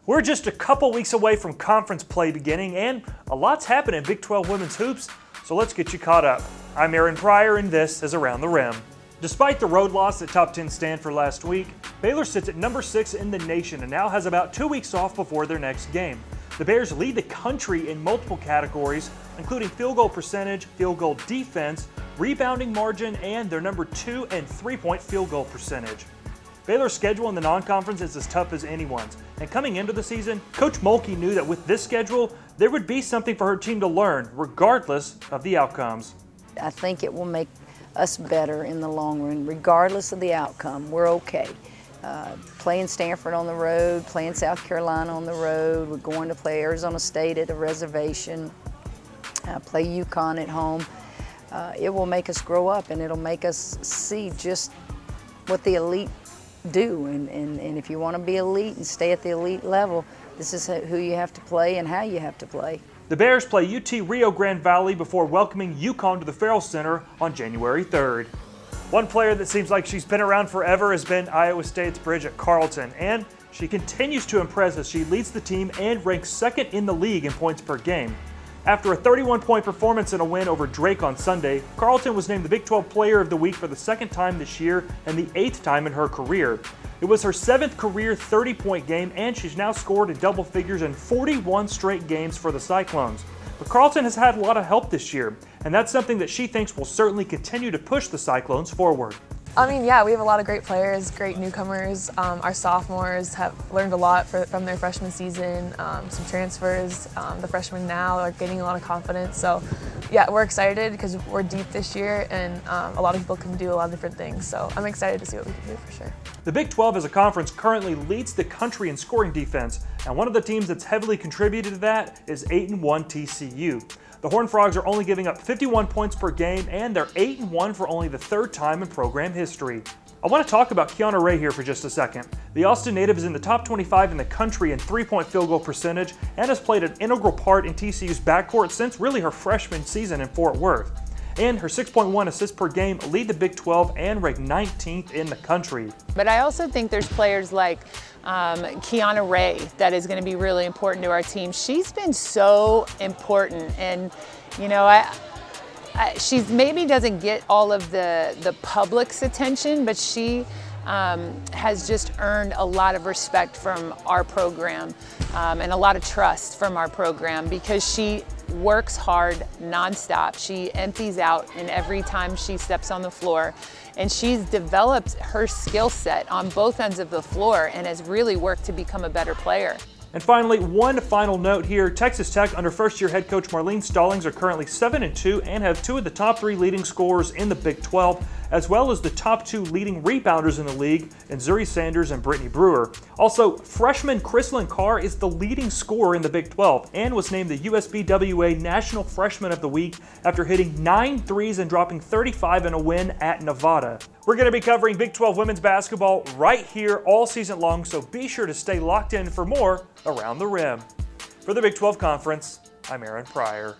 We're just a couple weeks away from conference play beginning, and a lot's happened in Big 12 women's hoops, so let's get you caught up. I'm Aaron Pryor, and this is Around the Rim. Despite the road loss at top 10 Stanford last week, Baylor sits at number 6 in the nation and now has about 2 weeks off before their next game. The Bears lead the country in multiple categories, including field goal percentage, field goal defense, rebounding margin, and their number 2 and 3-point field goal percentage. Baylor's schedule in the non-conference is as tough as anyone's, and coming into the season, Coach Mulkey knew that with this schedule, there would be something for her team to learn, regardless of the outcomes. I think it will make us better in the long run, regardless of the outcome. We're okay. Playing Stanford on the road, playing South Carolina on the road, we're going to play Arizona State at a reservation, play UConn at home. It will make us grow up, and it'll make us see just what the elite do, and if you want to be elite and stay at the elite level, this is who you have to play and how you have to play. The Bears play UT Rio Grande Valley before welcoming UConn to the Farrell Center on January 3rd. One player that seems like she's been around forever has been Iowa State's Bridget Carleton, and she continues to impress as she leads the team and ranks second in the league in points per game. After a 31-point performance and a win over Drake on Sunday, Carleton was named the Big 12 Player of the Week for the second time this year and the 8th time in her career. It was her 7th career 30-point game, and she's now scored in double figures in 41 straight games for the Cyclones. But Carleton has had a lot of help this year, and that's something that she thinks will certainly continue to push the Cyclones forward. Yeah, we have a lot of great players, great newcomers. Our sophomores have learned a lot from their freshman season, some transfers. The freshmen now are gaining a lot of confidence. So yeah, we're excited because we're deep this year, and a lot of people can do a lot of different things. So I'm excited to see what we can do for sure. The Big 12 as a conference currently leads the country in scoring defense, and one of the teams that's heavily contributed to that is 8-1 TCU. The Horned Frogs are only giving up 51 points per game, and they're 8-1 for only the 3rd time in program history. I want to talk about Kianna here for just a second. The Austin native is in the top 25 in the country in 3-point field goal percentage and has played an integral part in TCU's backcourt since really her freshman season in Fort Worth. And her 6.1 assists per game lead the Big 12 and rank 19th in the country. But I also think there's players like Kianna that is going to be really important to our team. She's been so important, and you know, she maybe doesn't get all of the public's attention, but she has just earned a lot of respect from our program and a lot of trust from our program because she works hard nonstop. She empties out in every time she steps on the floor, and she's developed her skill set on both ends of the floor and has really worked to become a better player. And finally, one final note here. Texas Tech under first-year head coach Marlene Stallings are currently 7-2 and have 2 of the top 3 leading scorers in the Big 12, as well as the top 2 leading rebounders in the league in Zuri Sanders and Brittany Brewer. Also, freshman Chrislyn Carr is the leading scorer in the Big 12 and was named the USBWA National Freshman of the Week after hitting 9 threes and dropping 35 in a win at Nevada. We're going to be covering Big 12 women's basketball right here all season long, so be sure to stay locked in for more Around the Rim. For the Big 12 Conference, I'm Aaron Pryor.